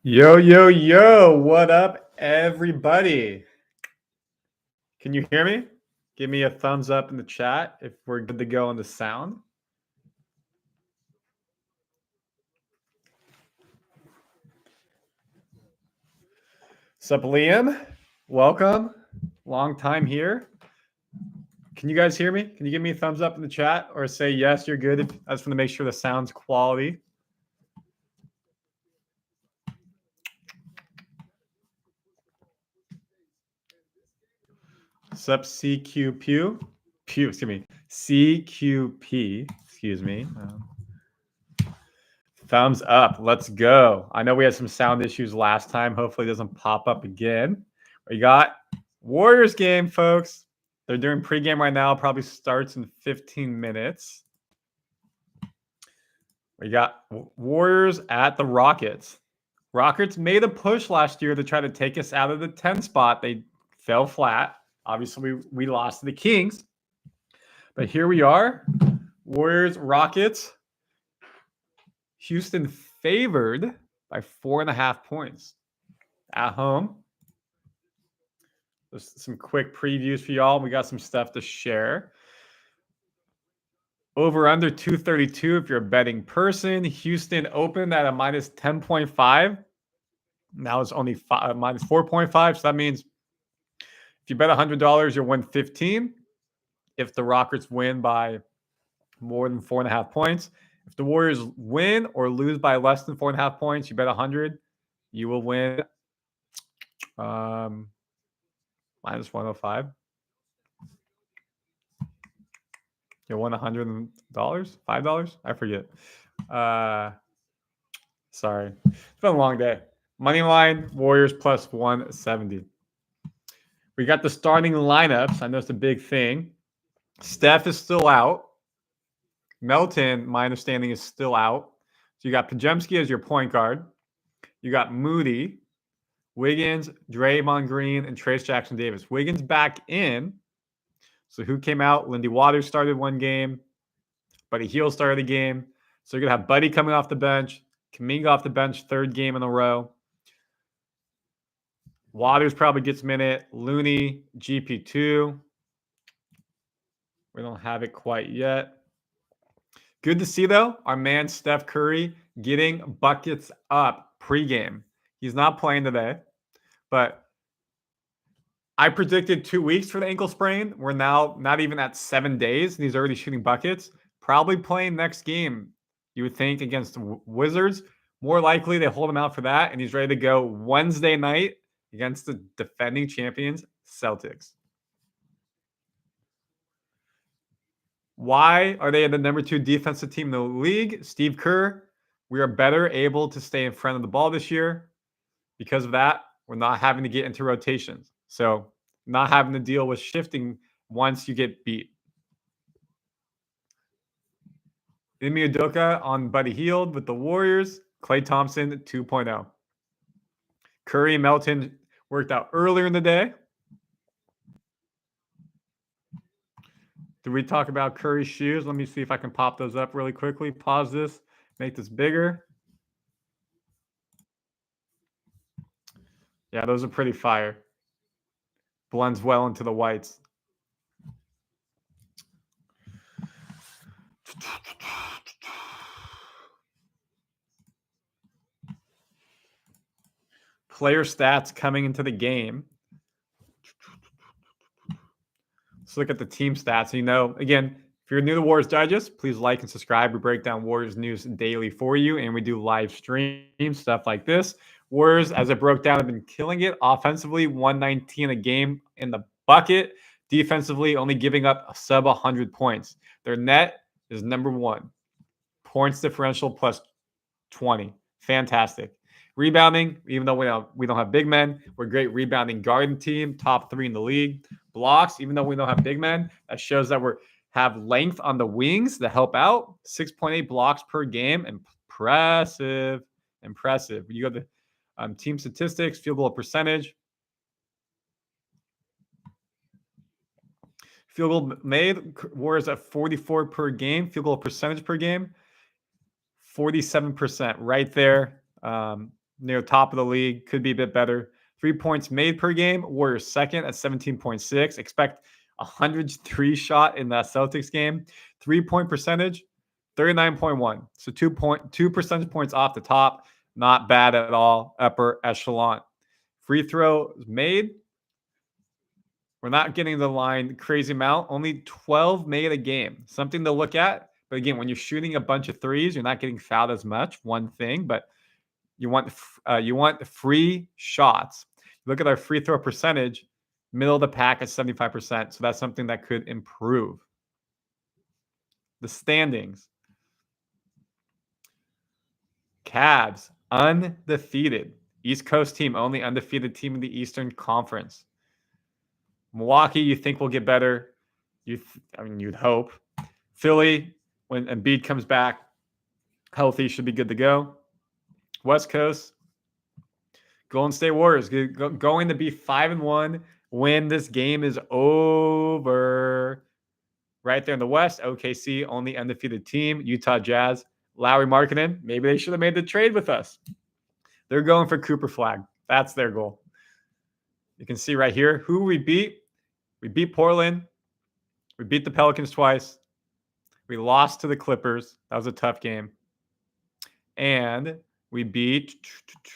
Yo, yo, yo, what up, everybody? Can you hear me? Give me a thumbs up in the chat if we're good to go on the sound. Sup, Liam? Welcome. Long time here. Can you guys hear me? Can you give me a thumbs up in the chat or say yes, you're good? I just want to make sure the sound's quality. Sup, CQP? Excuse me. CQP. Excuse me. Thumbs up. Let's go. I know we had some sound issues last time. Hopefully it doesn't pop up again. We got Warriors game, folks. They're doing pregame right now. Probably starts in 15 minutes. We got Warriors at the Rockets. Rockets made a push last year to try to take us out of the 10 spot. They fell flat. Obviously, we lost to the Kings. But here we are. Warriors, Rockets. Houston favored by 4.5 points at home. There's some quick previews for y'all. We got some stuff to share. Over under 232 if you're a betting person. Houston opened at a minus 10.5. Now it's only minus 4.5. So that means if you bet $100, you'll win 15. If the Rockets win by more than 4.5 points. If the Warriors win or lose by less than 4.5 points, you bet 100, you will win minus 105. You won $100, $5? I forget. Sorry. It's been a long day. Money line, Warriors plus 170. We got the starting lineups. I know it's a big thing. Steph is still out. Melton, my understanding, is still out. So you got Podziemski as your point guard. You got Moody, Wiggins, Draymond Green, and Trayce Jackson-Davis. Wiggins back in. So who came out? Lindy Waters started one game. Buddy Hield started a game. So you're going to have Buddy coming off the bench. Kuminga off the bench, third game in a row. Waters probably gets minute. Looney, GP2. We don't have it quite yet. Good to see, though, our man Steph Curry getting buckets up pregame. He's not playing today, but I predicted 2 weeks for the ankle sprain. We're now not even at 7 days, and he's already shooting buckets. Probably playing next game, you would think, against the Wizards. More likely they hold him out for that, and he's ready to go Wednesday night against the defending champions, Celtics. Why are they the number 2 defensive team in the league? Steve Kerr, we are better able to stay in front of the ball this year. Because of that, we're not having to get into rotations. So not having to deal with shifting once you get beat. Ime Udoka on Buddy Hield with the Warriors. Klay Thompson 2.0. Curry and Melton worked out earlier in the day. Did we talk about Curry's shoes? Let me see if I can pop those up really quickly. Pause this. Make this bigger. Yeah, those are pretty fire. Blends well into the whites. Player stats coming into the game. Let's look at the team stats. You know, again, if you're new to Warriors Digest, please like and subscribe. We break down Warriors news daily for you, and we do live stream stuff like this. Warriors, as I broke down, have been killing it offensively, 119 a game in the bucket. Defensively, only giving up a sub 100 points. Their net is number 1. Points differential plus 20. Fantastic. Rebounding, even though we don't have big men, we're a great rebounding guarding team, top 3 in the league. Blocks, even though we don't have big men, that shows that we have length on the wings that help out. 6.8 blocks per game. Impressive. You go to team statistics, field goal percentage. Field goal made, Warriors at 44 per game. Field goal percentage per game, 47%. Right there. near top of the league. Could be a bit better. 3 points made per game. Warriors second at 17.6. Expect 103 shot in that Celtics game. 3-point percentage, 39.1. So 2 percentage points off the top. Not bad at all. Upper echelon. Free throws made. We're not getting the line crazy amount. Only 12 made a game. Something to look at. But again, when you're shooting a bunch of threes, you're not getting fouled as much. One thing, but you want free shots. Look at our free throw percentage, middle of the pack at 75%. So that's something that could improve. The standings. Cavs, undefeated. East Coast team, only undefeated team in the Eastern Conference. Milwaukee, you think will get better. You'd hope. Philly, when Embiid comes back healthy, should be good to go. West Coast, Golden State Warriors going to be 5-1 when this game is over. Right there in the West, OKC, only undefeated team. Utah Jazz, Lowry Markkanen. Maybe they should have made the trade with us. They're going for Cooper Flag. That's their goal. You can see right here who we beat. We beat Portland. We beat the Pelicans twice. We lost to the Clippers. That was a tough game. And we beat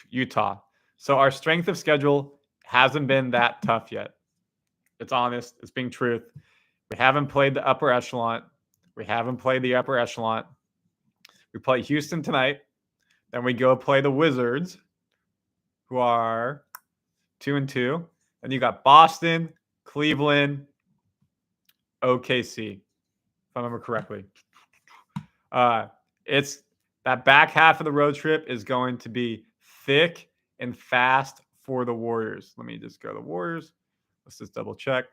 Utah. So our strength of schedule hasn't been that tough yet. It's honest. It's being truth. We haven't played the upper echelon. We play Houston tonight. Then we go play the Wizards, who are 2-2. Then you got Boston, Cleveland, OKC, if I remember correctly. It's that back half of the road trip is going to be thick and fast for the Warriors. Let me just go to the Warriors. Let's just double check.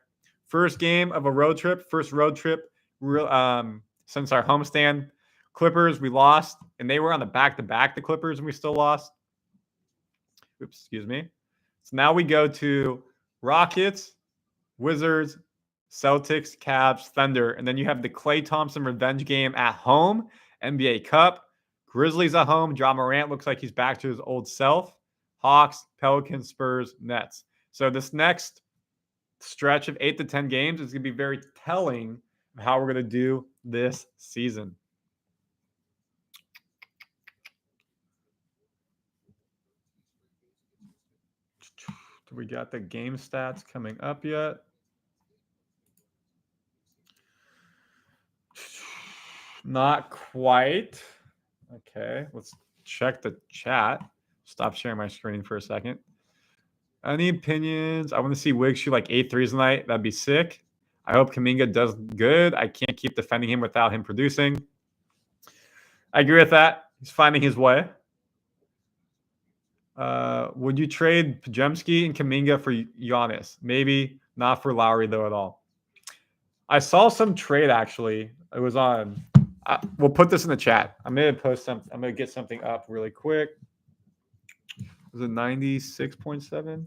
First game of a road trip, since our homestand. Clippers, we lost, and they were on the back-to-back, the Clippers, and we still lost. Oops, excuse me. So now we go to Rockets, Wizards, Celtics, Cavs, Thunder, and then you have the Klay Thompson revenge game at home, NBA Cup. Grizzlies at home. Ja Morant looks like he's back to his old self. Hawks, Pelicans, Spurs, Nets. So this next stretch of 8 to 10 games is going to be very telling of how we're going to do this season. Do we got the game stats coming up yet? Not quite. Okay, let's check the chat. Stop sharing my screen for a second. Any opinions? I want to see Wiggs shoot like 8 threes tonight. That'd be sick. I hope Kuminga does good. I can't keep defending him without him producing. I agree with that. He's finding his way. Would you trade Podziemski and Kuminga for Giannis? Maybe not for Lowry, though, at all. I saw some trade, actually. It was on. We'll put this in the chat. I'm going to post something. I'm going to get something up really quick. Was it 96.7?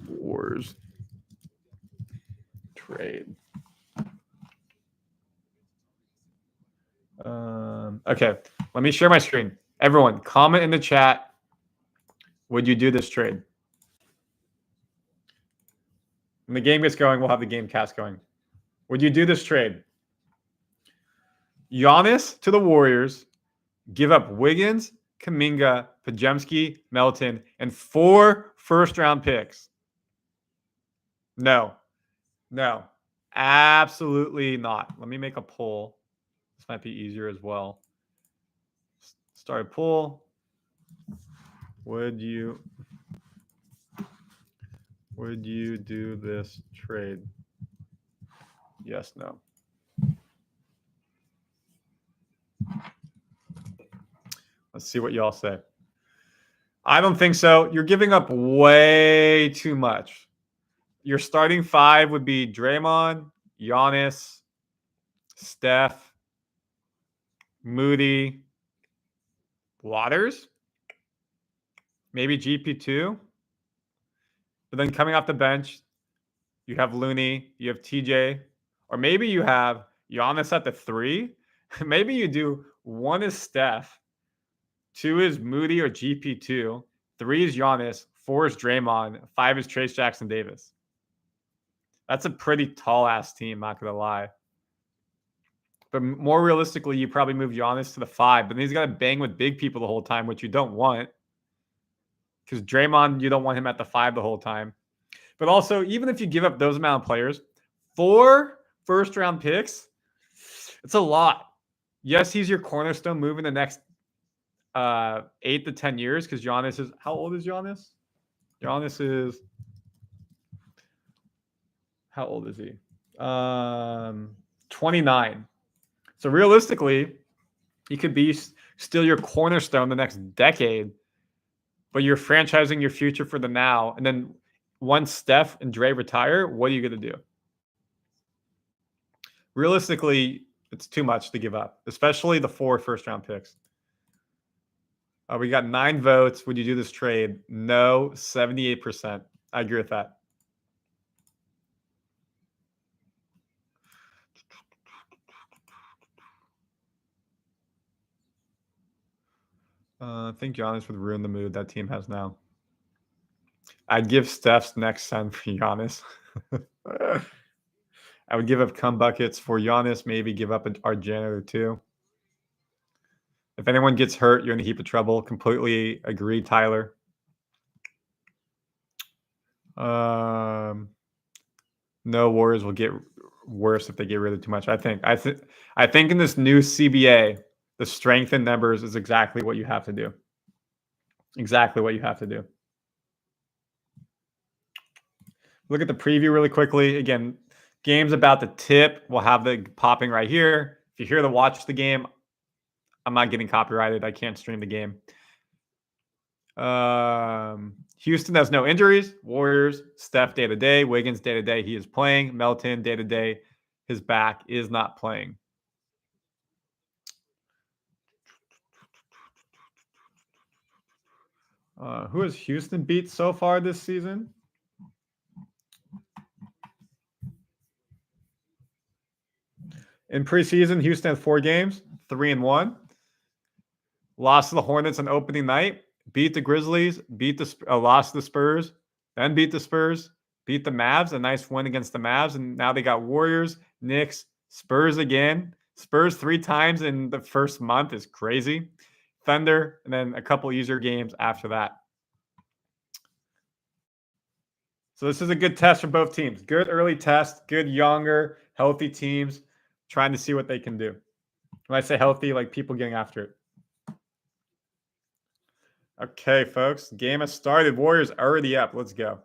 Wars trade. Okay, let me share my screen. Everyone, comment in the chat. Would you do this trade? When the game gets going, we'll have the game cast going. Would you do this trade? Giannis to the Warriors, give up Wiggins, Kuminga, Podziemski, Melton, and 4 first-round picks. No, absolutely not. Let me make a poll. This might be easier as well. Start a poll. Would you do this trade? Yes, no. Let's see what y'all say. I don't think so. You're giving up way too much. Your starting 5 would be Draymond, Giannis, Steph, Moody, Waters, maybe GP2. But then coming off the bench, you have Looney, you have TJ, or maybe you have Giannis at the 3. Maybe you do 1 is Steph, 2 is Moody or GP2, 3 is Giannis, 4 is Draymond, 5 is Trayce Jackson-Davis. That's a pretty tall-ass team, not going to lie. But more realistically, you probably move Giannis to the 5, but then he's got to bang with big people the whole time, which you don't want. Because Draymond, you don't want him at the 5 the whole time. But also, even if you give up those amount of players, 4 first-round picks, it's a lot. Yes, he's your cornerstone move in the next 8 to 10 years because Giannis is – how old is Giannis? Giannis is – how old is he? 29. So realistically, he could be still your cornerstone the next decade, but you're franchising your future for the now. And then once Steph and Dre retire, what are you going to do? Realistically, it's too much to give up, especially the 4 first-round picks. We got 9 votes. Would you do this trade? No, 78%. I agree with that. I think Giannis would ruin the mood that team has now. I'd give Steph's next son for Giannis. I would give up cum buckets for Giannis, maybe give up our janitor too. If anyone gets hurt, you're in a heap of trouble. Completely agree, Tyler. No, Warriors will get worse if they get rid of too much. I think in this new CBA, the strength in numbers is exactly what you have to do. Exactly what you have to do. Look at the preview really quickly. Again, game's about to tip. We'll have the popping right here. If you're here to watch the game, I'm not getting copyrighted. I can't stream the game. Houston has no injuries. Warriors, Steph day-to-day. Wiggins day-to-day. He is playing. Melton day-to-day. His back is not playing. Who has Houston beat so far this season? In preseason, Houston had 4 games, 3-1. Lost to the Hornets on opening night. Beat the Grizzlies. Lost to the Spurs. Then beat the Spurs. Beat the Mavs. A nice win against the Mavs. And now they got Warriors, Knicks, Spurs again. Spurs 3 times in the first month is crazy. Thunder, and then a couple easier games after that. So this is a good test for both teams. Good early test. Good younger, healthy teams trying to see what they can do. When I say healthy, like people getting after it. Okay, folks. Game has started. Warriors already up. Let's go.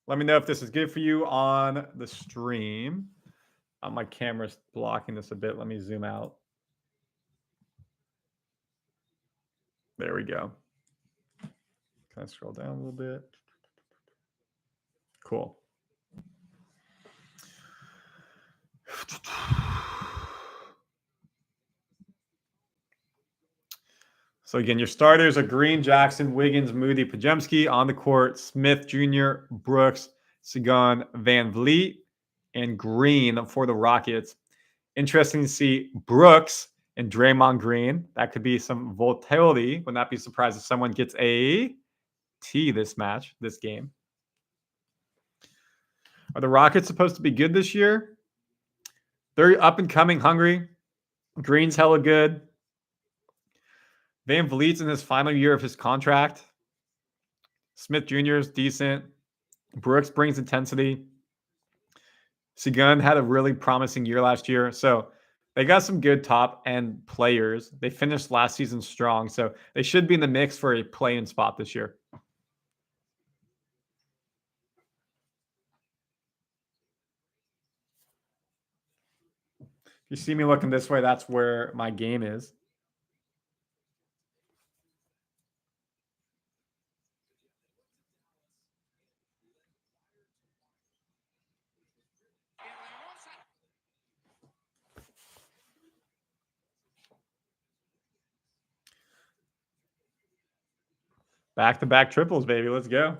Let me know if this is good for you on the stream. My camera's blocking this a bit. Let me zoom out. There we go. Can I scroll down a little bit? Cool. So again, your starters are Green, Jackson, Wiggins, Moody, Podziemski. On the court, Smith Jr., Brooks, Sagan, Van Vliet, and Green for the Rockets. Interesting to see Brooks and Draymond Green. That could be some volatility. Would not be surprised if someone gets a T this game. Are the Rockets supposed to be good this year? They're up and coming, hungry. Green's hella good. Van Vliet's in his final year of his contract. Smith Jr. is decent. Brooks brings intensity. Sagan had a really promising year last year. So they got some good top-end players. They finished last season strong. So they should be in the mix for a play-in spot this year. If you see me looking this way, that's where my game is. Back-to-back triples, baby. Let's go.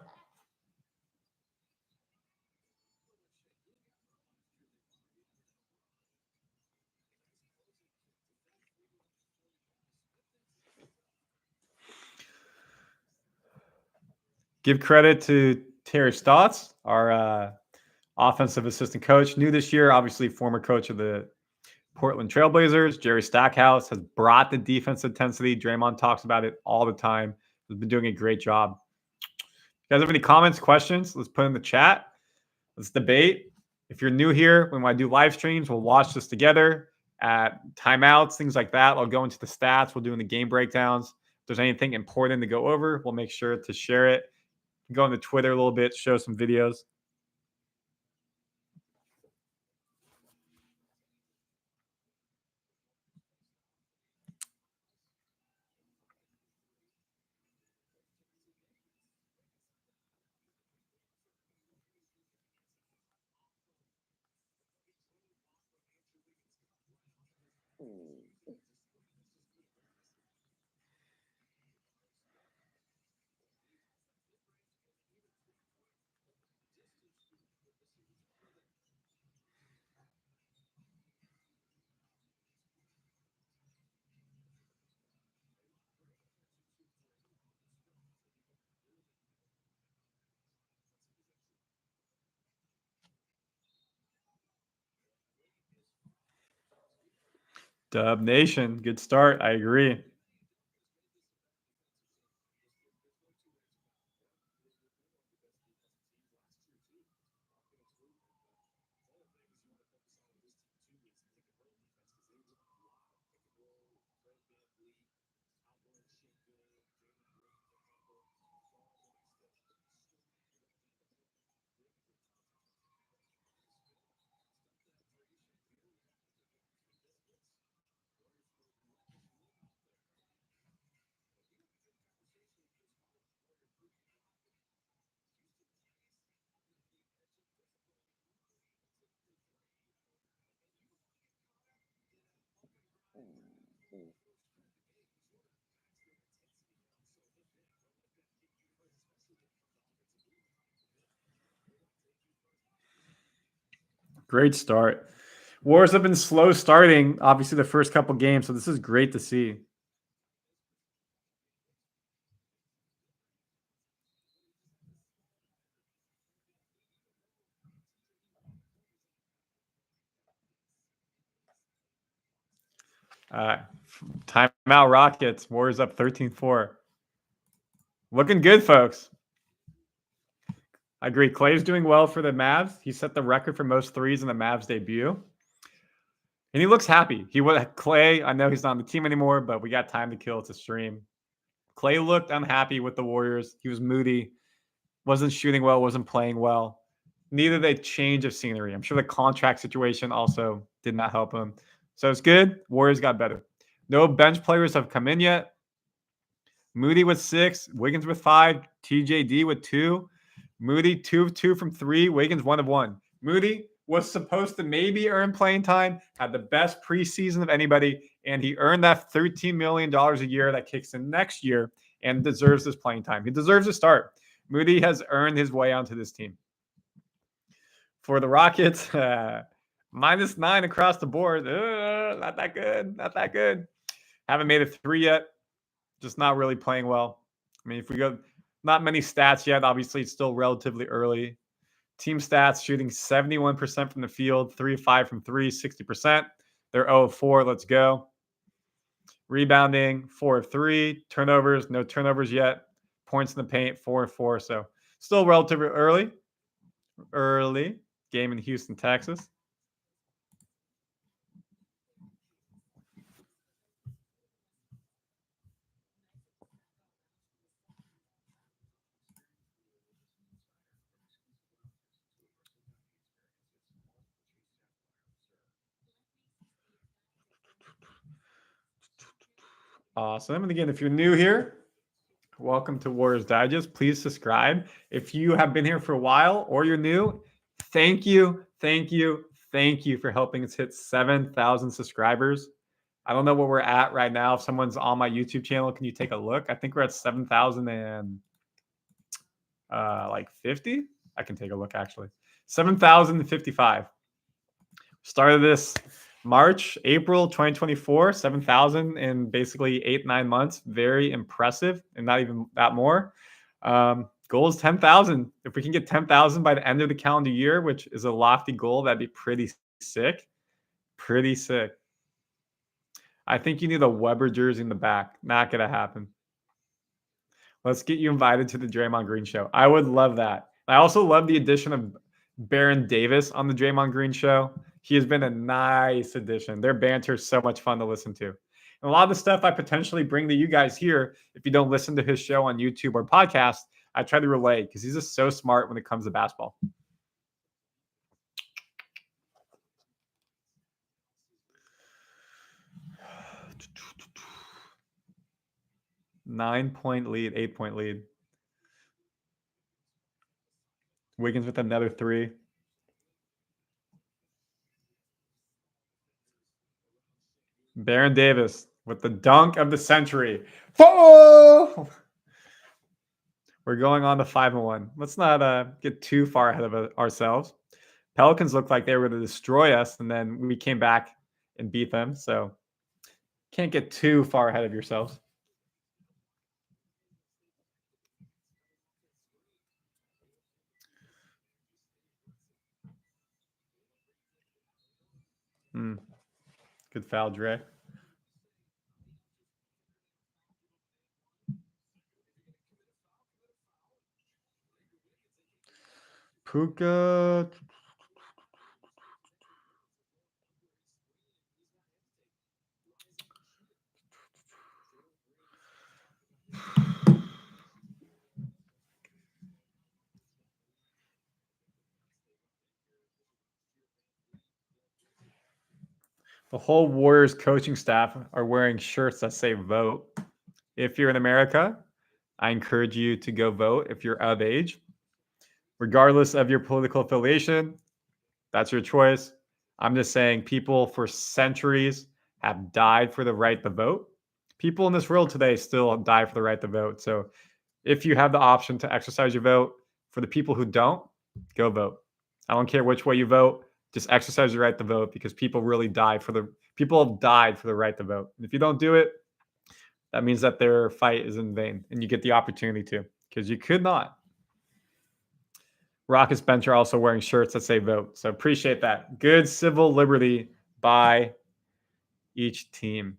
Give credit to Terry Stotts, our offensive assistant coach, new this year, obviously former coach of the Portland Trailblazers. Jerry Stackhouse has brought the defense intensity. Draymond talks about it all the time. Has been doing a great job. You guys have any comments, questions? Let's put in the chat. Let's debate. If you're new here, when I do live streams, we'll watch this together at timeouts, things like that. I'll go into the stats. We'll do in the game breakdowns. If there's anything important to go over, we'll make sure to share it. Go into Twitter a little bit, show some videos. Dub Nation, good start. I agree. Great start. Warriors have been slow starting, obviously, the first couple games, so this is great to see. Timeout Rockets. Warriors up 13-4. Looking good, folks. I agree. Clay's doing well for the Mavs. He set the record for most threes in the Mavs debut. And he looks happy. Clay, I know he's not on the team anymore, but we got time to kill to stream. Clay looked unhappy with the Warriors. He was moody, wasn't shooting well, wasn't playing well. Neither a change of scenery. I'm sure the contract situation also did not help him. So it's good. Warriors got better. No bench players have come in yet. Moody with 6, Wiggins with 5, TJD with 2, Moody 2 of 2 from 3, Wiggins 1 of 1. Moody was supposed to maybe earn playing time, had the best preseason of anybody, and he earned that $13 million a year that kicks in next year and deserves this playing time. He deserves a start. Moody has earned his way onto this team. For the Rockets, -9 across the board. Not that good. Not that good. Haven't made a 3 yet. Just not really playing well. I mean, if we go, not many stats yet. Obviously, it's still relatively early. Team stats, shooting 71% from the field, 3 of 5 from 3, 60%. They're 0 of 4. Let's go. Rebounding, 4 of 3. Turnovers, no turnovers yet. Points in the paint, 4 of 4. So still relatively early. Early game in Houston, Texas. Awesome. And again, if you're new here, welcome to Warriors Digest. Please subscribe. If you have been here for a while or you're new, thank you for helping us hit 7,000 subscribers. I don't know where we're at right now. If someone's on my YouTube channel, can you take a look? I think we're at 7,000 and 50. I can take a look actually. 7,055. Started this April 2024, 7,000 in basically 8-9 months. Very impressive, and not even that more. Goal is 10,000. If we can get 10,000 by the end of the calendar year, which is a lofty goal, that'd be pretty sick. Pretty sick. I think you need a Weber jersey in the back. Not gonna happen. Let's get you invited to the Draymond Green show. I would love that. I also love the addition of Baron Davis on the Draymond Green show. He has been a nice addition. Their banter is so much fun to listen to. And a lot of the stuff I potentially bring to you guys here, if you don't listen to his show on YouTube or podcast, I try to relay because he's just so smart when it comes to basketball. Nine-point lead, 8-point lead. Wiggins with another 3. Baron Davis with the dunk of the century. Oh! We're going on to 5-1. Let's not get too far ahead of ourselves. Pelicans looked like they were going to destroy us, and then we came back and beat them. So can't get too far ahead of yourselves. Good foul, Dre. Puka. The whole Warriors coaching staff are wearing shirts that say vote. If you're in America, I encourage you to go vote if you're of age. Regardless of your political affiliation, that's your choice. I'm just saying people for centuries have died for the right to vote. People in this world today still die for the right to vote. So if you have the option to exercise your vote, for the people who don't, go vote. I don't care which way you vote. Just exercise your right to vote because people really die for the people have died for the right to vote. And if you don't do it, that means that their fight is in vain and you get the opportunity to because you could not. Rockets bench are also wearing shirts that say vote. So appreciate that. Good civil liberty by each team.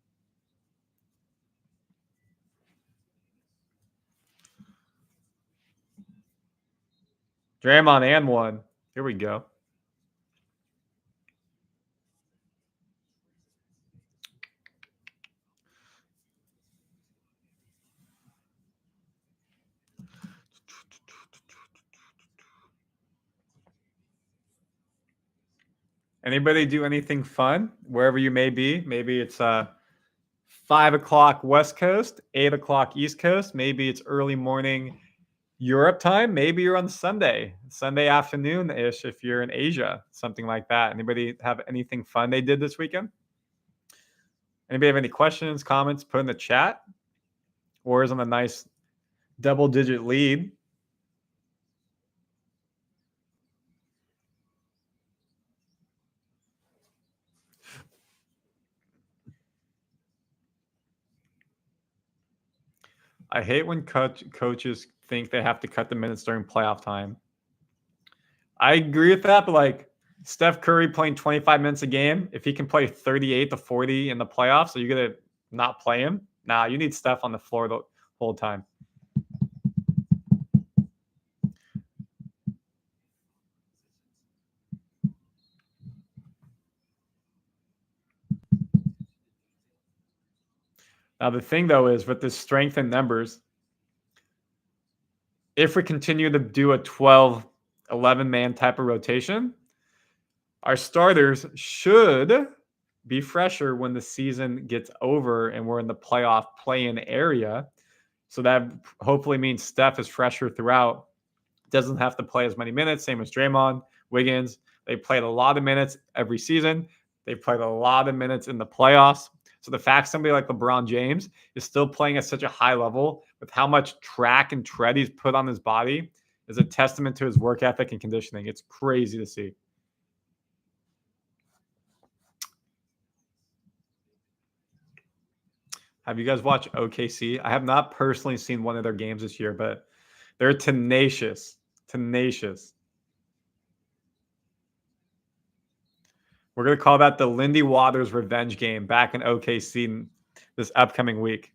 Draymond and one. Here we go. Anybody do anything fun wherever you may be? Maybe it's 5 o'clock West Coast, 8 o'clock East Coast. Maybe it's early morning Europe time. Maybe you're on Sunday afternoon ish if you're in Asia, something like that. Anybody have anything fun they did this weekend? Anybody have any questions, comments? Put in the chat. Warriors on a nice double-digit lead. I hate when coaches think they have to cut the minutes during playoff time. I agree with that, but like Steph Curry playing 25 minutes a game, if he can play 38 to 40 in the playoffs, are you going to not play him? Nah, you need Steph on the floor the whole time. Now, the thing, though, is with this strength in numbers, if we continue to do a 12, 11-man type of rotation, our starters should be fresher when the season gets over and we're in the playoff play-in area. So that hopefully means Steph is fresher throughout. Doesn't have to play as many minutes, same as Draymond, Wiggins. They played a lot of minutes every season. They played a lot of minutes in the playoffs. So the fact somebody like LeBron James is still playing at such a high level with how much track and tread he's put on his body is a testament to his work ethic and conditioning. It's crazy to see. Have you guys watched OKC? I have not personally seen one of their games this year, but They're tenacious. Tenacious. We're going to call that the Lindy Waters revenge game back in OKC this upcoming week.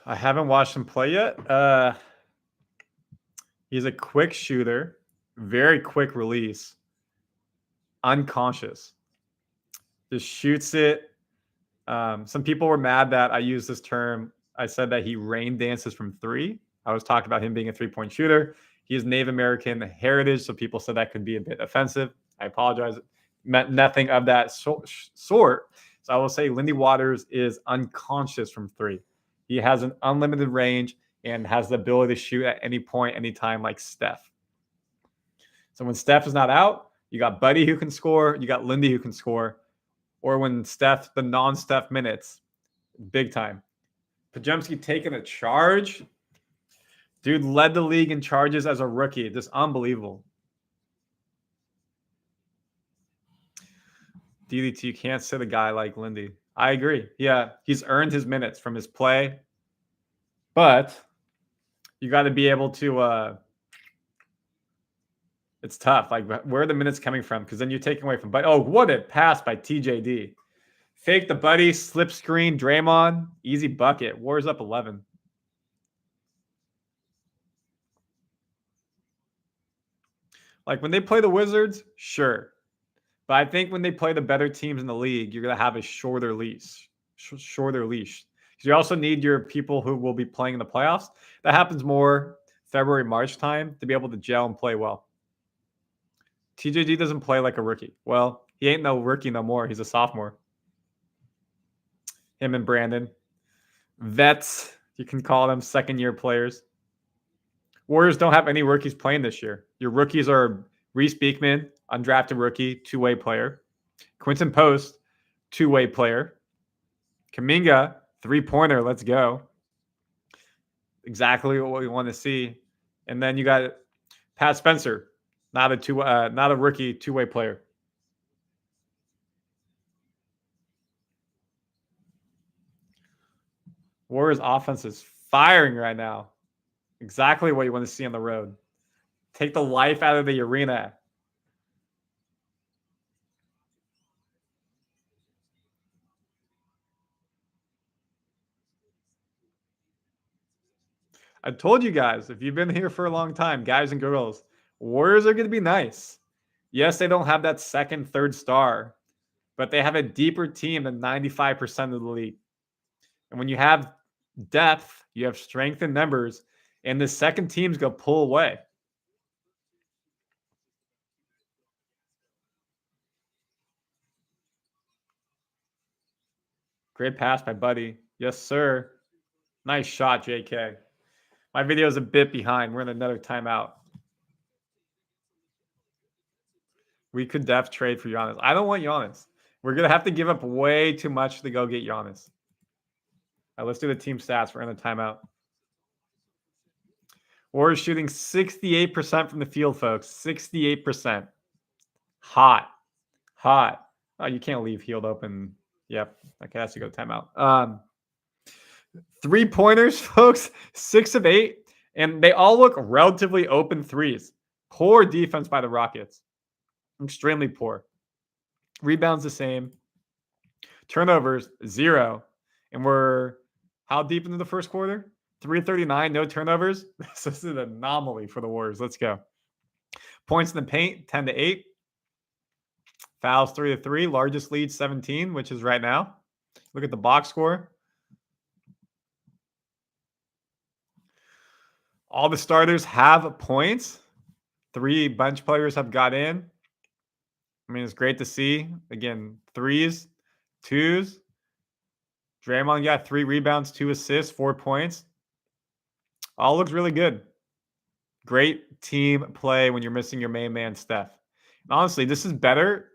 I haven't watched him play yet. He's a quick shooter, very quick release, unconscious. Just shoots it. Some people were mad that I used this term. I said that he rain dances from three. I was talking about him being a three-point shooter. He has Native American heritage, so people said that could be a bit offensive. I apologize. It meant nothing of that sort. So I will say Lindy Waters is unconscious from three. He has an unlimited range and has the ability to shoot at any point, anytime, like Steph. So when Steph is not out, you got Buddy who can score, you got Lindy who can score, or when Steph, the non-Steph minutes, big time. Podziemski taking a charge. Dude led the league in charges as a rookie. Just unbelievable. DDT, you can't sit a guy like Lindy. I agree. Yeah, he's earned his minutes from his play. But you got to be able to it's tough. Like, where are the minutes coming from? Because then you're taking away from Buddy. Oh, what a pass by TJD. Fake the Buddy, slip screen, Draymond, easy bucket. Warriors up 11. Like, when they play the Wizards, sure. But I think when they play the better teams in the league, you're going to have a shorter leash. You also need your people who will be playing in the playoffs. That happens more February, March time to be able to gel and play well. TJD doesn't play like a rookie. Well, he ain't no rookie no more. He's a sophomore. Him and Brandin. Vets, you can call them second-year players. Warriors don't have any rookies playing this year. Your rookies are Reese Beekman, undrafted rookie, two-way player. Quinten Post, two-way player. Kuminga, three-pointer, let's go. Exactly what we want to see. And then you got Pat Spencer, not a rookie, two-way player. Warriors offense is firing right now. Exactly what you want to see on the road. Take the life out of the arena. I told you guys, if you've been here for a long time, guys and girls, Warriors are going to be nice. Yes, they don't have that second, third star, but they have a deeper team than 95% of the league. And when you have depth, you have strength in numbers, and the second team's going to pull away. Great pass by Buddy. Yes, sir. Nice shot, JK. My video is a bit behind. We're in another timeout. We could def trade for Giannis. I don't want Giannis. We're going to have to give up way too much to go get Giannis. All right, let's do the team stats. We're in a timeout. Warriors shooting 68% from the field, folks. 68%. Hot. Oh, you can't leave Hield open. Yep. Okay, that's to go timeout. 3-pointers, folks. 6 of 8. And they all look relatively open threes. Poor defense by the Rockets. Extremely poor. Rebounds the same. Turnovers, 0. And we're how deep into the first quarter? 3:39, no turnovers. This is an anomaly for the Warriors. Let's go. Points in the paint, 10-8. Fouls, 3-3. Largest lead, 17, which is right now. Look at the box score. All the starters have points. 3 bench players have got in. I mean, it's great to see. Again, 3s, 2s. Draymond got 3 rebounds, 2 assists, 4 points. All looks really good. Great team play when you're missing your main man, Steph. And honestly, this is better.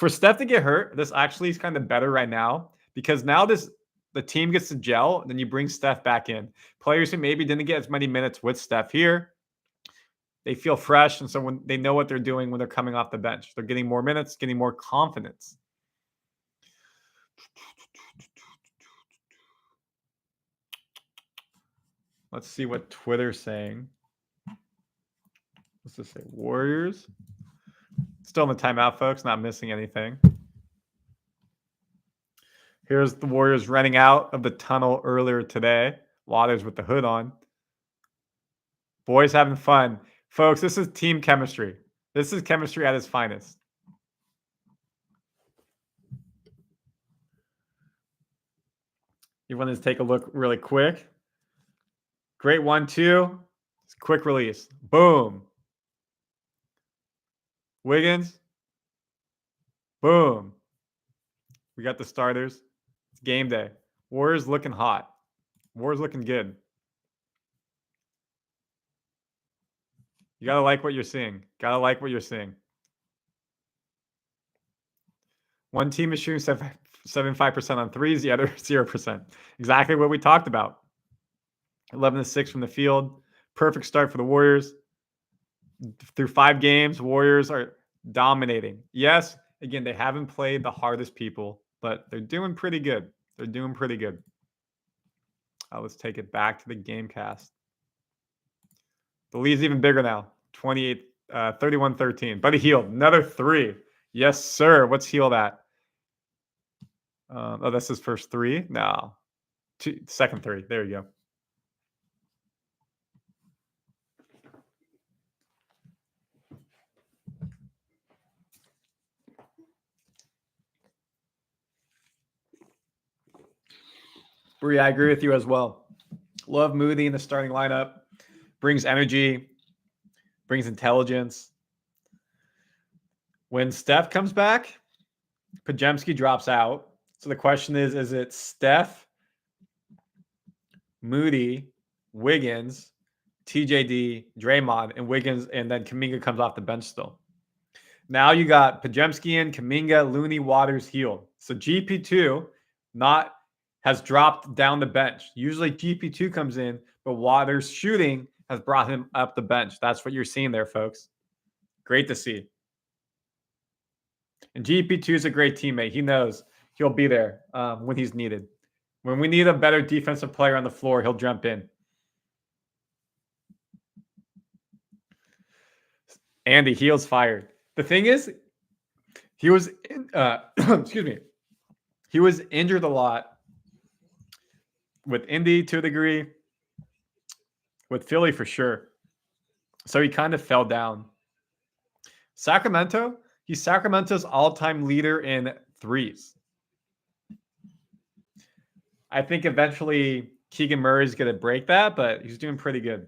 For Steph to get hurt, this actually is kind of better right now because now the team gets to gel, then you bring Steph back in. Players who maybe didn't get as many minutes with Steph here, they feel fresh, and so when they know what they're doing when they're coming off the bench, they're getting more minutes, getting more confidence. Let's see what Twitter's saying. What's this say? Warriors. Still in the timeout, folks. Not missing anything. Here's the Warriors running out of the tunnel earlier today. Waters with the hood on. Boys having fun. Folks, this is team chemistry. This is chemistry at its finest. You want to take a look really quick. Great 1-2. Quick release. Boom. Wiggins. Boom. We got the starters. It's game day. Warriors looking hot. Warriors looking good. You got to like what you're seeing. Got to like what you're seeing. One team is shooting 75% on threes, the other 0%. Exactly what we talked about. 11-6 from the field. Perfect start for the Warriors. Through 5 games, Warriors are dominating. Yes, again, they haven't played the hardest people, but they're doing pretty good. They're doing pretty good. Let's take it back to the game cast. The lead's even bigger now. 31-13. Buddy Hield, another 3. Yes, sir. What's Hield at? Oh, that's his first 3? No. Second 3. There you go. Bree, I agree with you as well. Love Moody in the starting lineup. Brings energy, brings intelligence. When Steph comes back, Podziemski drops out. So the question is it Steph, Moody, Wiggins, TJD, Draymond, and Wiggins, and then Kuminga comes off the bench still? Now you got Podziemski in, Kuminga, Looney, Waters, Hield. So GP2 has dropped down the bench. Usually GP2 comes in, but Waters shooting has brought him up the bench. That's what you're seeing there, folks. Great to see. And GP2 is a great teammate. He knows he'll be there when he's needed. When we need a better defensive player on the floor, he'll jump in. Andy, Hield's fired. The thing is, he was excuse me. He was injured a lot with Indy to a degree, with Philly for sure. So he kind of fell down. Sacramento, he's Sacramento's all-time leader in threes. I think eventually Keegan Murray's going to break that, but he's doing pretty good.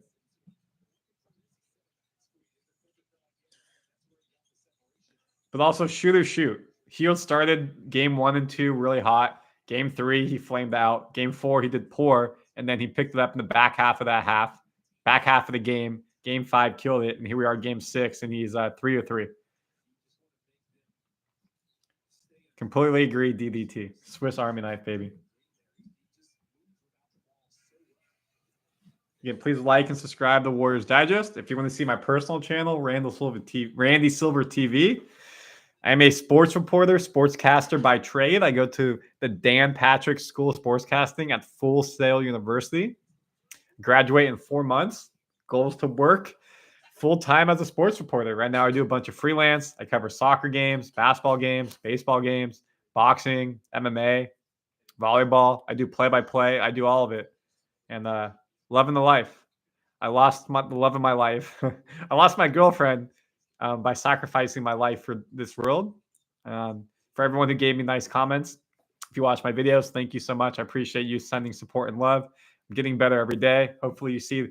But also shoot. Hield started game 1 and 2 really hot. Game 3, he flamed out. Game 4, he did poor, and then he picked it up in the back half of that half. Back half of the game. Game 5 killed it, and here we are, game 6, and he's 3 of 3. Completely agree, DDT. Swiss Army knife, baby. Again, please like and subscribe to Warriors Digest. If you want to see my personal channel, Randy Silver TV, I am a sports reporter, sportscaster by trade. I go to the Dan Patrick School of Sportscasting at Full Sail University. Graduate in 4 months. Goal is to work full-time as a sports reporter. Right now, I do a bunch of freelance. I cover soccer games, basketball games, baseball games, boxing, MMA, volleyball. I do play-by-play. I do all of it. And loving the life. I lost the love of my life. I lost my girlfriend by sacrificing my life for this world. For everyone who gave me nice comments, if you watch my videos, thank you so much. I appreciate you sending support and love. I'm getting better every day. Hopefully you see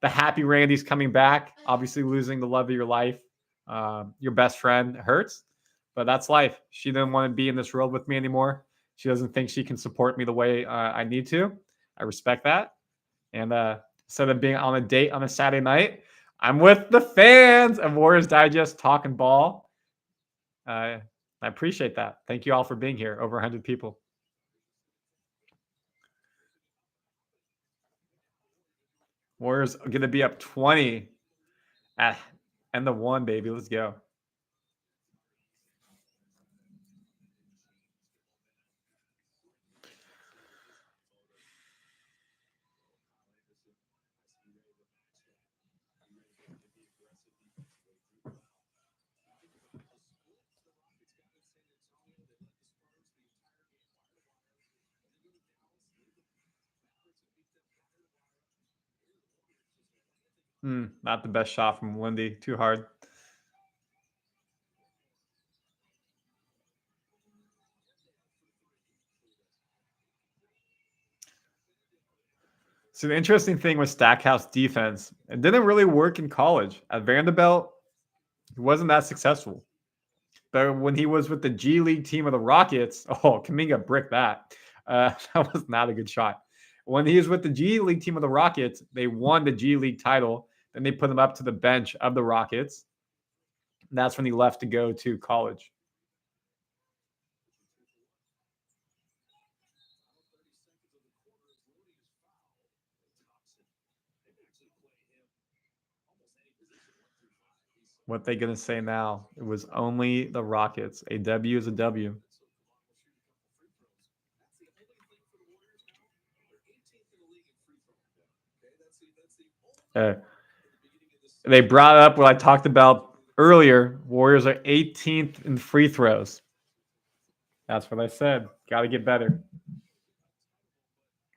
the happy Randy's coming back. Obviously losing the love of your life, your best friend, hurts, but that's life. She didn't want to be in this world with me anymore. She doesn't think she can support me the way I need to. I respect that. And instead of being on a date on a Saturday night, I'm with the fans of Warriors Digest talking ball. Nice I appreciate that. Thank you all for being here. Over 100 people. Warriors are going to be up 20 at end of 1, baby. Let's go. Not the best shot from Lindy. Too hard. So the interesting thing with Stackhouse defense, it didn't really work in college. At Vanderbilt, he wasn't that successful. But when he was with the G League team of the Rockets, Kuminga bricked that. That was not a good shot. When he was with the G League team of the Rockets, they won the G League title. Then they put him up to the bench of the Rockets. And that's when he left to go to college. What they gonna say now? It was only the Rockets. A W is a W. They brought up what I talked about earlier. Warriors are 18th in free throws. That's what I said. Got to get better.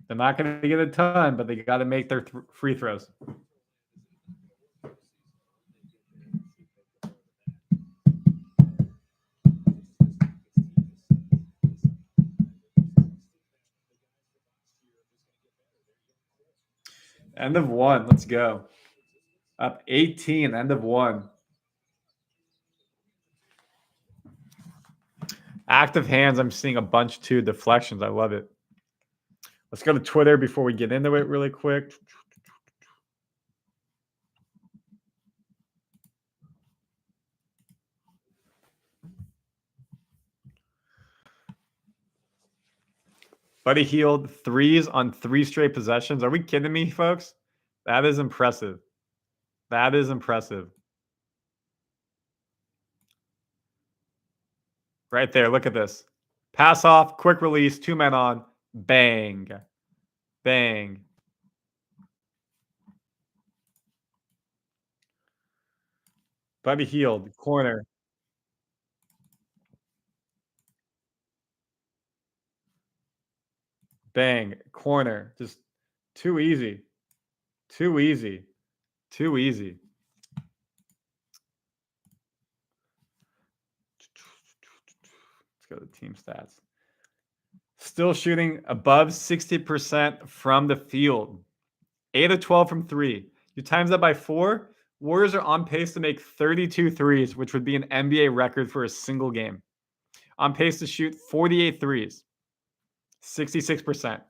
They're not going to get a ton, but they got to make their free throws. End of 1. Let's go. Up 18. End of 1. Active hands. I'm seeing a bunch too. Deflections. I love it. Let's go to Twitter before we get into it really quick. Buddy Hield 3s on 3 straight possessions. Are we kidding me, folks? That is impressive. That is impressive. Right there. Look at this. Pass off, quick release, 2 men on. Bang. Bang. Buddy Hield, corner. Bang. Corner. Just too easy. Too easy. Too easy. Let's go to team stats. Still shooting above 60% from the field. 8 of 12 from 3. You times that by 4. Warriors are on pace to make 32 threes, which would be an NBA record for a single game. On pace to shoot 48 threes. 66%.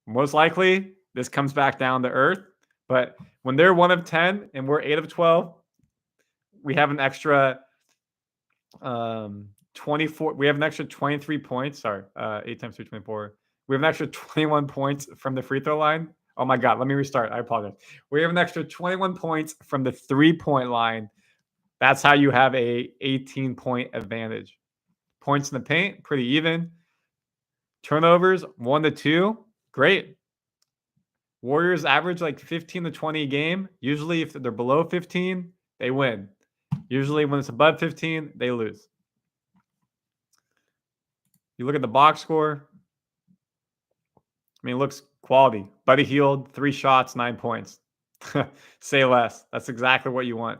Most likely, this comes back down to earth. But when they're 1 of 10 and we're 8 of 12, we have an extra 24. We have an extra 23 points. Sorry, 8 times 3, 24. We have an extra 21 points from the free throw line. Oh my God, let me restart. I apologize. We have an extra 21 points from the 3-point line. That's how you have a 18-point advantage. Points in the paint, pretty even. Turnovers, 1 to 2. Great. Warriors average like 15 to 20 a game. Usually if they're below 15, they win. Usually when it's above 15, they lose. You look at the box score. I mean, it looks quality. Buddy Hield, 3 shots, 9 points. Say less. That's exactly what you want.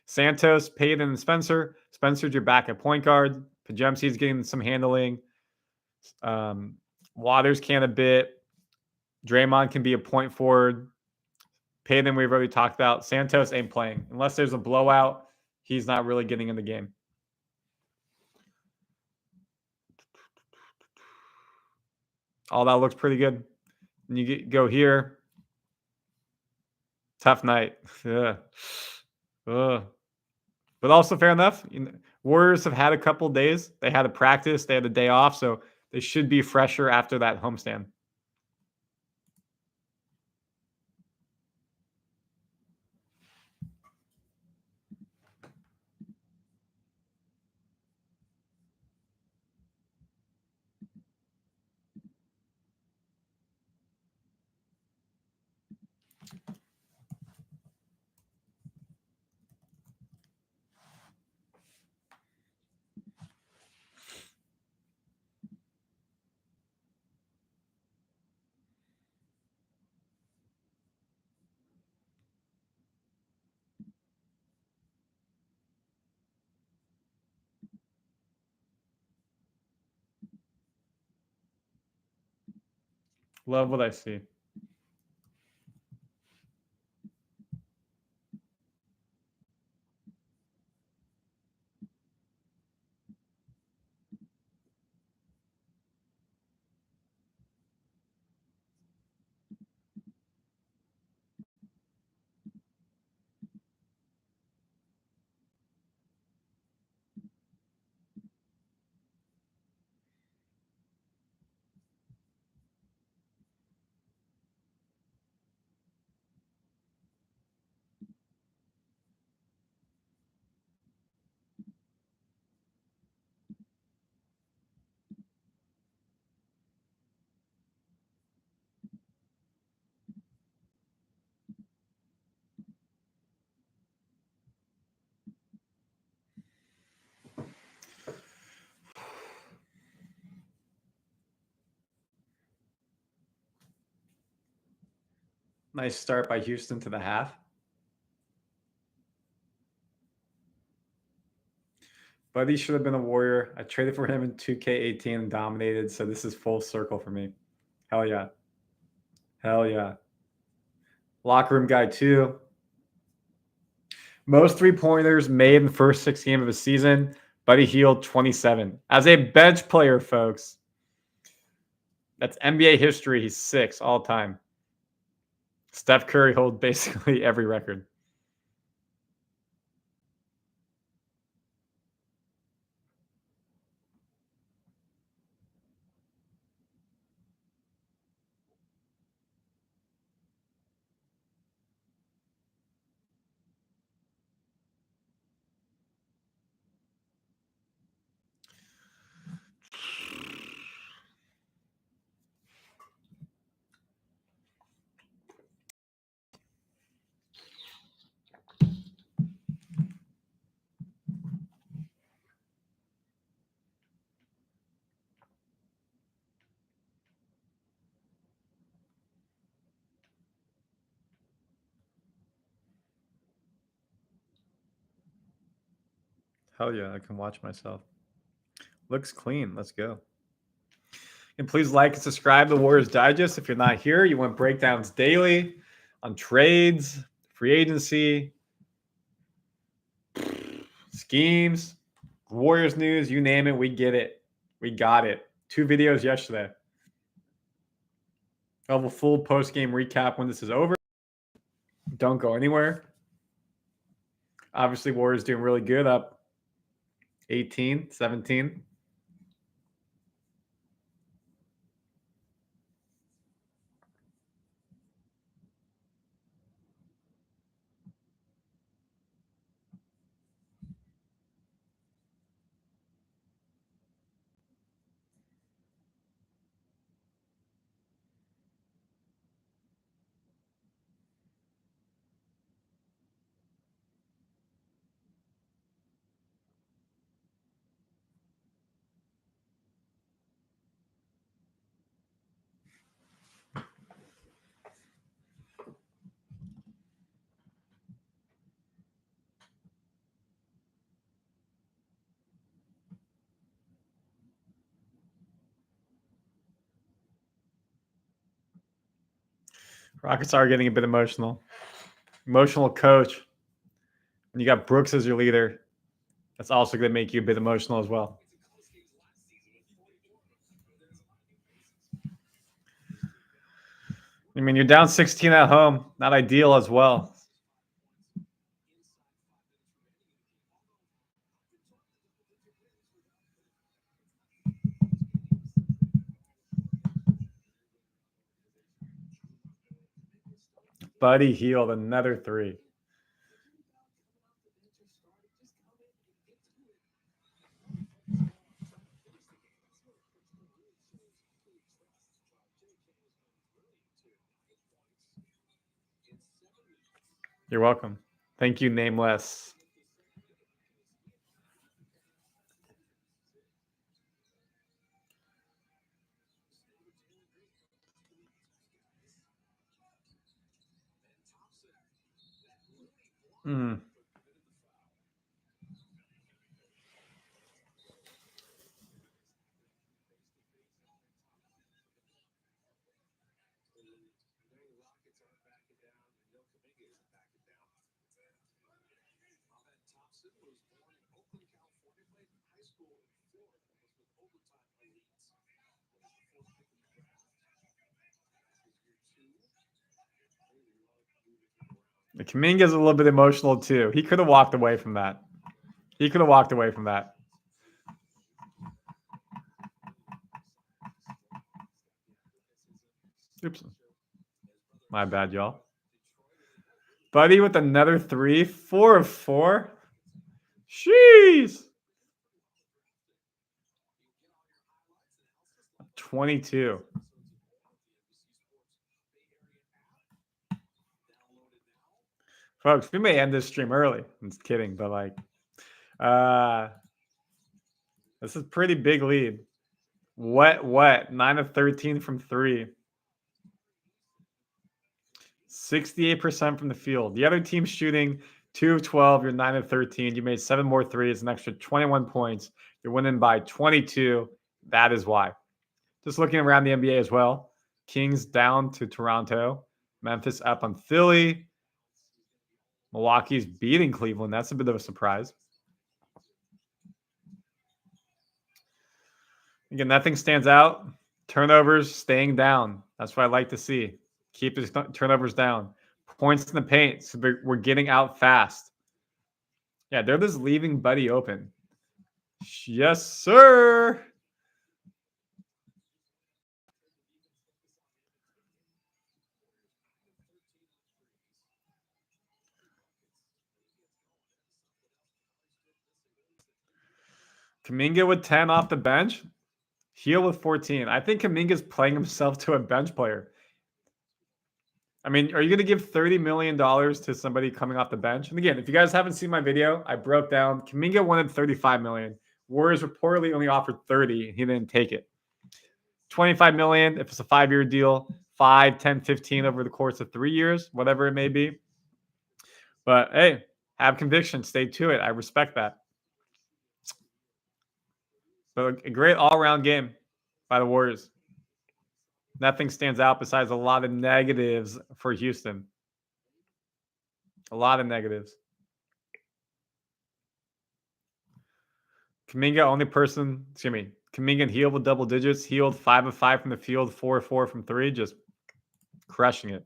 Santos, Payton, and Spencer. Spencer's your backup point guard. Podziemski's getting some handling. Waters can a bit. Draymond can be a point forward. Payton, we've already talked about. Santos ain't playing. Unless there's a blowout, he's not really getting in the game. All that looks pretty good. And you go here. Tough night. Yeah. But also fair enough. Warriors have had a couple days. They had a practice. They had a day off, so they should be fresher after that homestand. Love what I see. Nice start by Houston to the half. Buddy should have been a Warrior. I traded for him in 2K18 and dominated, so this is full circle for me. Hell yeah. Hell yeah. Locker room guy, too. Most three-pointers made in the first 6 games of the season. Buddy Hield, 27. As a bench player, folks, that's NBA history. He's 6 all time. Steph Curry holds basically every record. Hell yeah, I can watch myself. Looks clean. Let's go. And please like and subscribe to Warriors Digest. If you're not here, you want breakdowns daily on trades, free agency, schemes, Warriors news, you name it, we get it. We got it. 2 videos yesterday. I'll have a full post-game recap when this is over. Don't go anywhere. Obviously, Warriors doing really good, up 18, 17. Rockets are getting a bit emotional. Emotional coach. And you got Brooks as your leader. That's also going to make you a bit emotional as well. I mean, you're down 16 at home. Not ideal as well. Buddy Hield, another 3. You're welcome. Thank you, Nameless. Mm. Kuminga's a little bit emotional too. He could have walked away from that. Oops. My bad, y'all. Buddy with another 3. 4 of 4. Jeez. 22. Folks, we may end this stream early. I'm just kidding, but like, this is pretty big lead. What? 9 of 13 from 3. 68% from the field. The other team's shooting 2 of 12. You're 9 of 13. You made 7 more threes, an extra 21 points. You're winning by 22. That is why. Just looking around the NBA as well. Kings down to Toronto. Memphis up on Philly. Milwaukee's beating Cleveland. That's a bit of a surprise. Again, nothing stands out. Turnovers staying down. That's what I like to see. Keep the turnovers down. Points in the paint. So we're getting out fast. Yeah, they're just leaving Buddy open. Yes, sir. Kuminga with 10 off the bench. Hield with 14. I think Kuminga's playing himself to a bench player. I mean, are you going to give $30 million to somebody coming off the bench? And again, if you guys haven't seen my video, I broke down Kuminga wanted $35 million. Warriors reportedly only offered 30, and he didn't take it. $25 million if it's a 5-year deal, 5, 10, 15 over the course of 3 years, whatever it may be. But hey, have conviction, stay to it. I respect that. But a great all-around game by the Warriors. Nothing stands out besides a lot of negatives for Houston. A lot of negatives. Kuminga, only person, Kuminga and Hield with double digits. Hield 5 of 5 from the field, 4 of 4 from 3, just crushing it.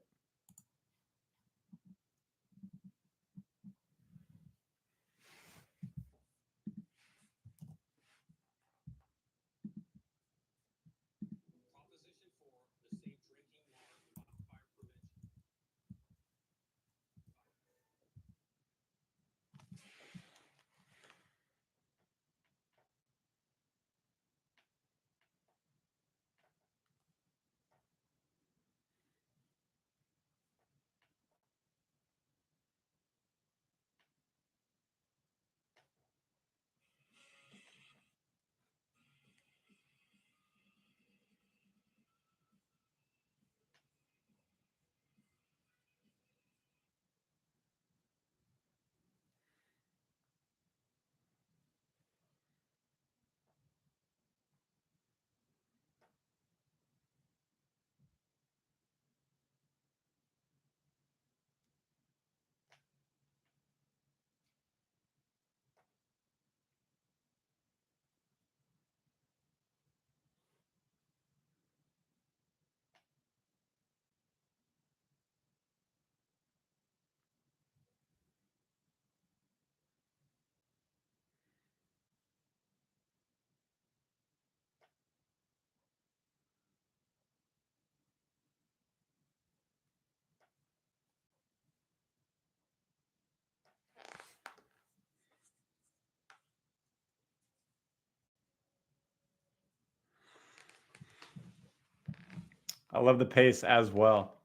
I love the pace as well.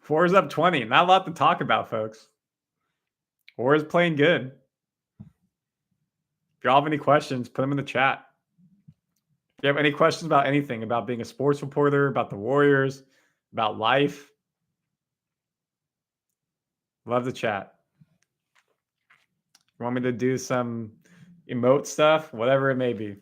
Warriors up 20. Not a lot to talk about, folks. Warriors playing good. If y'all have any questions, put them in the chat. If you have any questions about anything, about being a sports reporter, about the Warriors, about life, love the chat. You want me to do some emote stuff? Whatever it may be.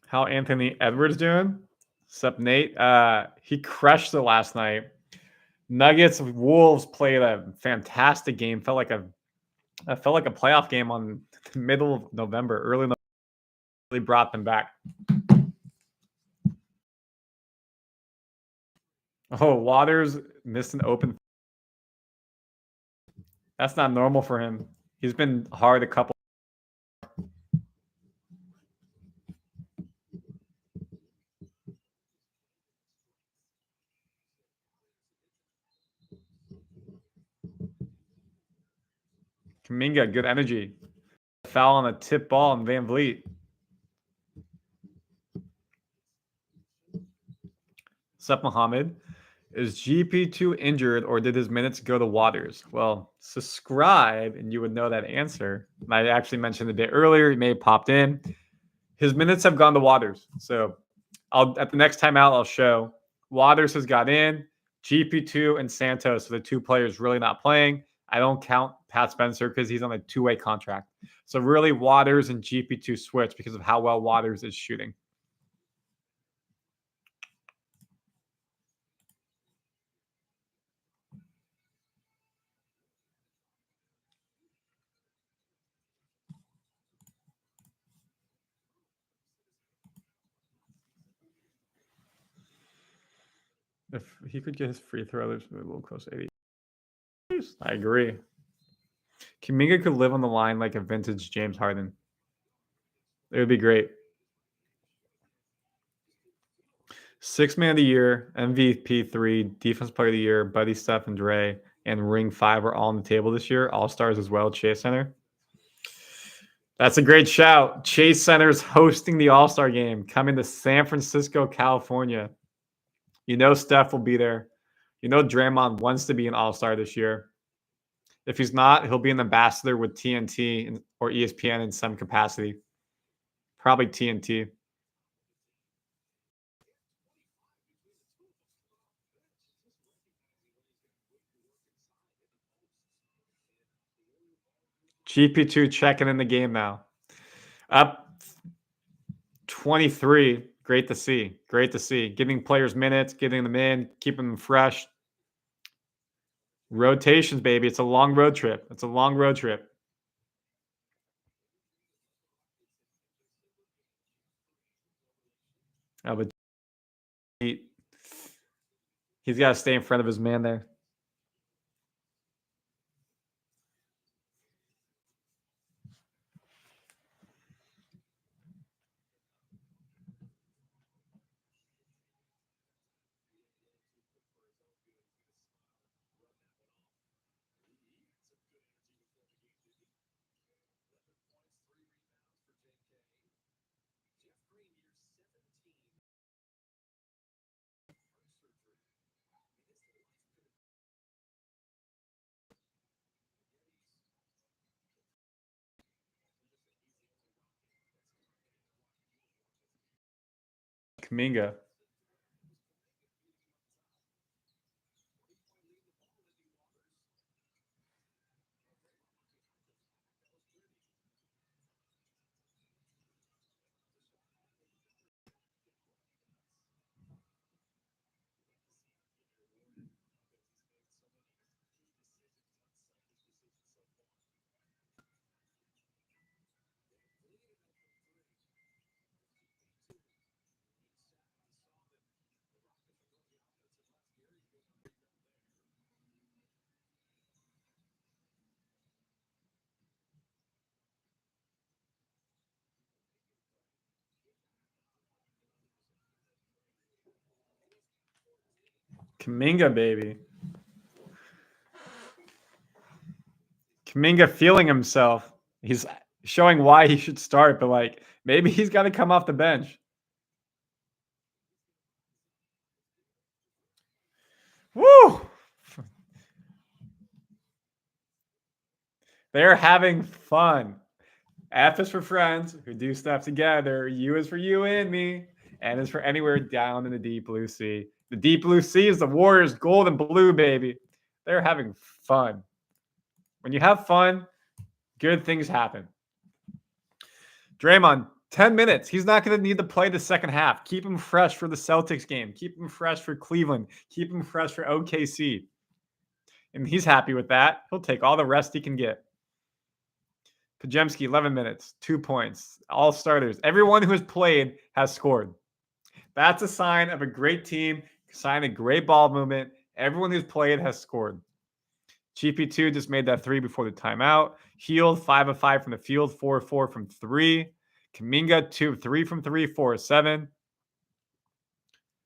How Anthony Edwards doing? What's up, Nate? He crushed it last night. Nuggets Wolves played a fantastic game. Felt like a playoff game on the middle of November, early November. Really brought them back. Oh, Waters missed an open. That's not normal for him. He's been hard a couple. Kuminga, good energy. Foul on a tip ball on Van Vliet. What's up, Muhammad? Is GP2 injured or did his minutes go to Waters? Well, subscribe and you would know that answer. I actually mentioned a bit earlier. He may have popped in. His minutes have gone to Waters. So at the next timeout, I'll show Waters has got in. GP2 and Santos are the two players really not playing. I don't count Pat Spencer because he's on a two-way contract. So really Waters and GP2 switch because of how well Waters is shooting. If he could get his free throw, there's a little close to 80. I agree. Kuminga could live on the line like a vintage James Harden. It would be great. Sixth man of the year, MVP 3, defense player of the year, Buddy, Steph, and Dre, and ring 5 are all on the table this year. All stars as well. Chase Center. That's a great shout. Chase Center's hosting the All-Star game coming to San Francisco, California. You know Steph will be there. You know Draymond wants to be an All-Star this year. If he's not, he'll be an ambassador with TNT or ESPN in some capacity. Probably TNT. GP2 checking in the game now. Up 23. Great to see. Great to see. Giving players minutes, getting them in, keeping them fresh. Rotations, baby. It's a long road trip. It's a long road trip. Oh, but he's got to stay in front of his man there. Kuminga. Kuminga, baby. Kuminga feeling himself. He's showing why he should start, but like maybe he's got to come off the bench. Woo! They're having fun. F is for friends who do stuff together. U is for you and me. N is for anywhere down in the deep blue sea. The deep blue sea is the Warriors' gold and blue, baby. They're having fun. When you have fun, good things happen. Draymond, 10 minutes. He's not going to need to play the second half. Keep him fresh for the Celtics game. Keep him fresh for Cleveland. Keep him fresh for OKC. And he's happy with that. He'll take all the rest he can get. Podziemski, 11 minutes, 2 points. All starters. Everyone who has played has scored. That's a sign of a great team, a sign of great ball movement. Everyone who's played has scored. GP2 just made that 3 before the timeout. Hield, 5 of 5 from the field, 4 of 4 from 3. Kuminga, 2 of 3 from 3, 4 of 7.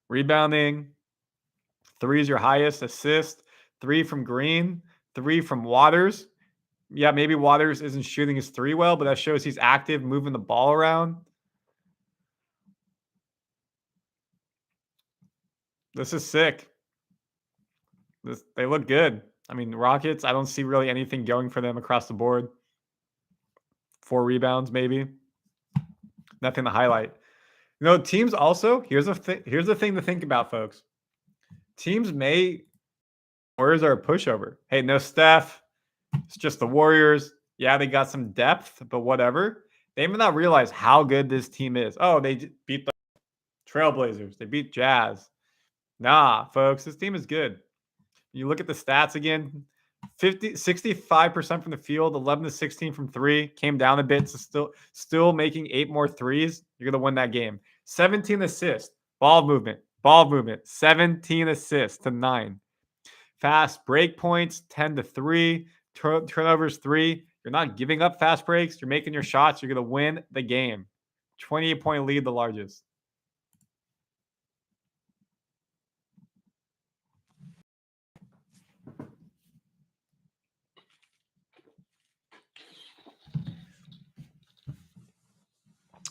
Rebounding, 3 is your highest. Assist, 3 from Green, 3 from Waters. Yeah, maybe Waters isn't shooting his 3 well, but that shows he's active, moving the ball around. This is sick. They look good. I mean, Rockets, I don't see really anything going for them across the board. 4 rebounds, maybe. Nothing to highlight. You know, teams also, here's the thing to think about, folks. Teams Warriors are a pushover. Hey, no Steph. It's just the Warriors. Yeah, they got some depth, but whatever. They may not realize how good this team is. Oh, they beat the Trailblazers. They beat Jazz. Nah, folks, this team is good. You look at the stats again. 65% from the field, 11 to 16 from 3. Came down a bit, so still making 8 more threes. You're going to win that game. 17 assists. Ball movement. 17 assists to 9. Fast break points, 10 to 3. Turnovers, 3. You're not giving up fast breaks. You're making your shots. You're going to win the game. 28-point lead, the largest.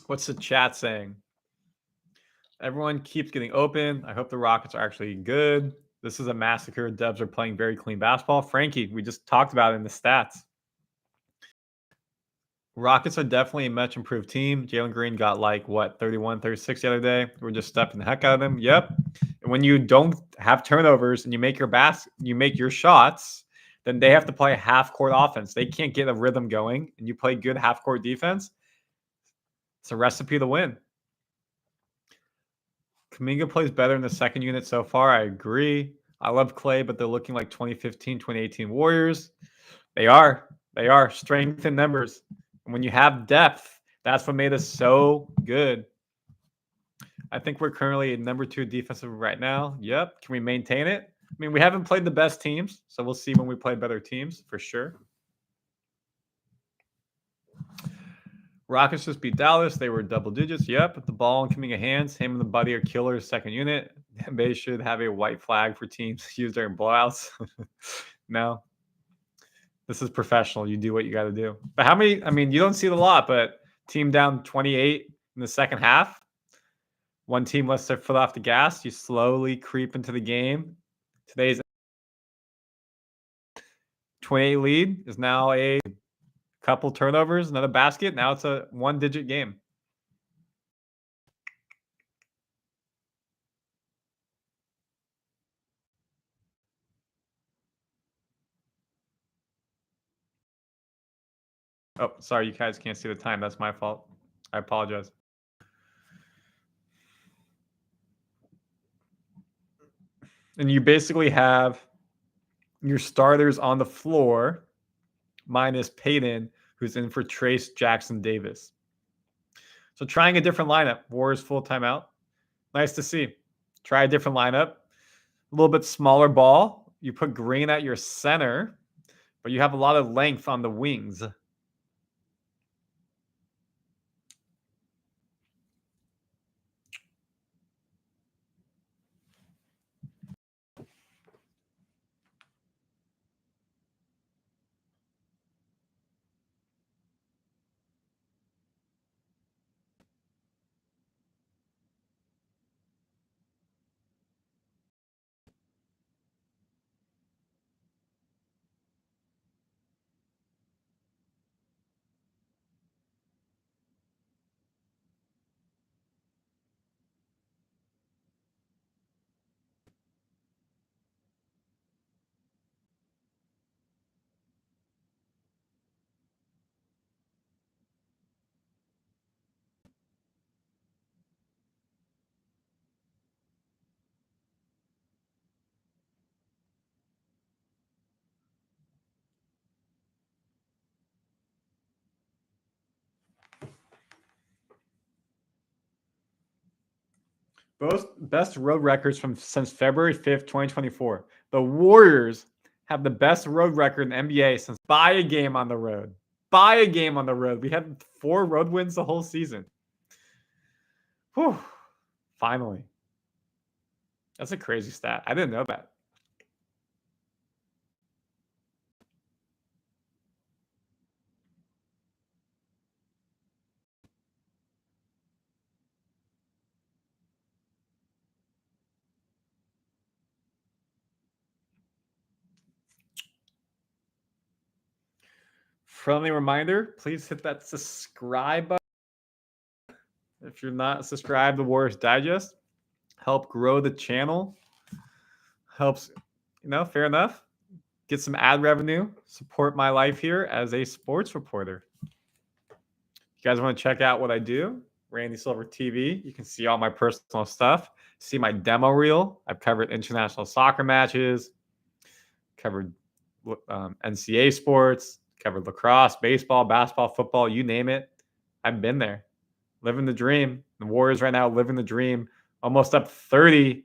What's the chat saying? Everyone keeps getting open. I hope the Rockets are actually good. This is a massacre. Dubs are playing very clean basketball. Frankie, we just talked about it in the stats. Rockets are definitely a much improved team. Jalen Green got 31, 36 the other day. We're just stepping the heck out of them. Yep. And when you don't have turnovers and you make your shots, then they have to play half-court offense. They can't get a rhythm going, and you play good half-court defense. It's a recipe to win. Kuminga plays better in the second unit so far. I agree. I love Clay, but they're looking like 2015, 2018 Warriors. They are. Strength in numbers. And when you have depth, that's what made us so good. I think we're currently number 2 defensive right now. Yep. Can we maintain it? I mean, we haven't played the best teams, so we'll see when we play better teams for sure. Rockets just beat Dallas. They were double digits. Yep. With the ball in Kuminga hands. Him and the buddy are killers. Second unit. They should have a white flag for teams used during blowouts. No. This is professional. You do what you got to do. But how many? I mean, you don't see it a lot, but team down 28 in the second half. One team lets their foot off the gas. You slowly creep into the game. Today's 28 lead is now a couple turnovers, another basket. Now it's a 1-digit game. Oh, sorry, you guys can't see the time. That's my fault. I apologize. And you basically have your starters on the floor minus Payton, who's in for Trayce Jackson-Davis. So trying a different lineup. Warriors full timeout. Nice to see. Try a different lineup. A little bit smaller ball. You put Green at your center, but you have a lot of length on the wings. Best road records since February 5th, 2024. The Warriors have the best road record in NBA since by a game on the road. By a game on the road. We had 4 road wins the whole season. Whew. Finally. That's a crazy stat. I didn't know that. Friendly reminder, please hit that subscribe button. If you're not subscribed to Warriors Digest, help grow the channel. Helps, fair enough. Get some ad revenue, support my life here as a sports reporter. You guys want to check out what I do? Randy Silver TV. You can see all my personal stuff. See my demo reel. I've covered international soccer matches, covered NCAA sports, covered lacrosse, baseball, basketball, football, you name it. I've been there. Living the dream. The Warriors right now living the dream. Almost up 30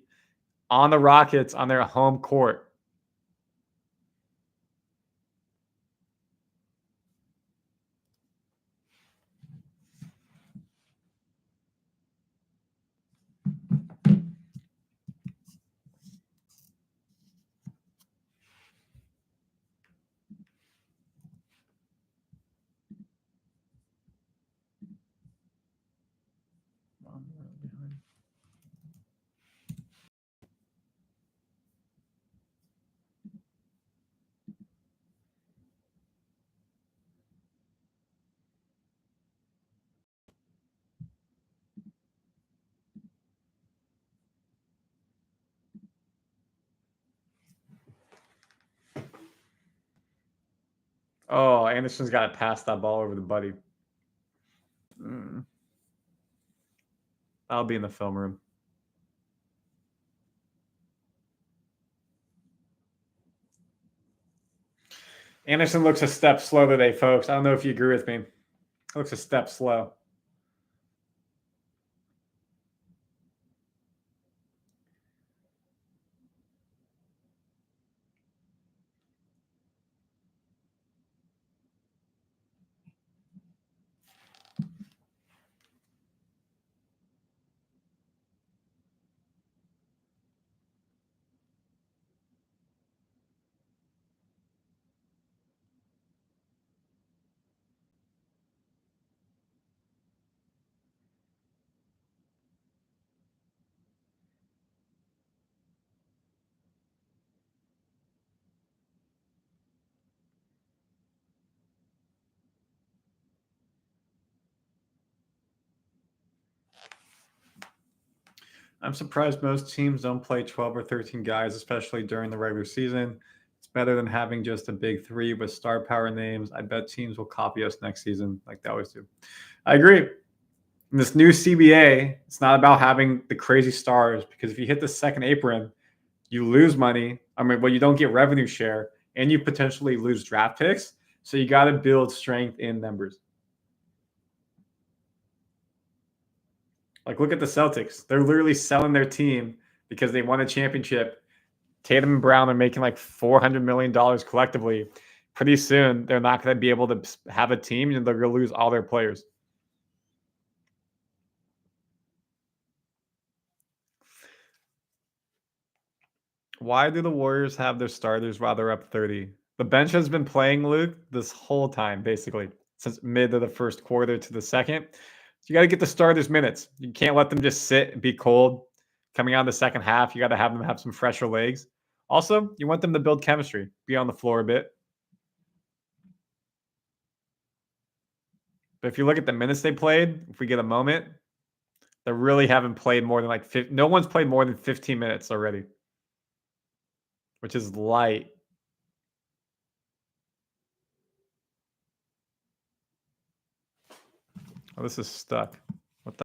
on the Rockets on their home court. Oh, Anderson's got to pass that ball over the buddy. I'll be in the film room. Anderson looks a step slow today, folks. I don't know if you agree with me. Looks a step slow. I'm surprised most teams don't play 12 or 13 guys, especially during the regular season. It's better than having just a big 3 with star power names. I bet teams will copy us next season like they always do. I agree. In this new CBA, it's not about having the crazy stars, because if you hit the second apron, you lose money. You don't get revenue share, and you potentially lose draft picks. So you got to build strength in numbers. Like, look at the Celtics. They're literally selling their team because they won a championship. Tatum and Brown are making like $400 million collectively. Pretty soon, they're not going to be able to have a team, and they're going to lose all their players. Why do the Warriors have their starters while they're up 30? The bench has been playing, Luke, this whole time, basically, since mid of the first quarter to the second. So you got to get the starters minutes. You can't let them just sit and be cold. Coming out in the second half, you got to have them have some fresher legs. Also, you want them to build chemistry, be on the floor a bit. But if you look at the minutes they played, if we get a moment, they really haven't played more than no one's played more than 15 minutes already, which is light. Oh, this is stuck.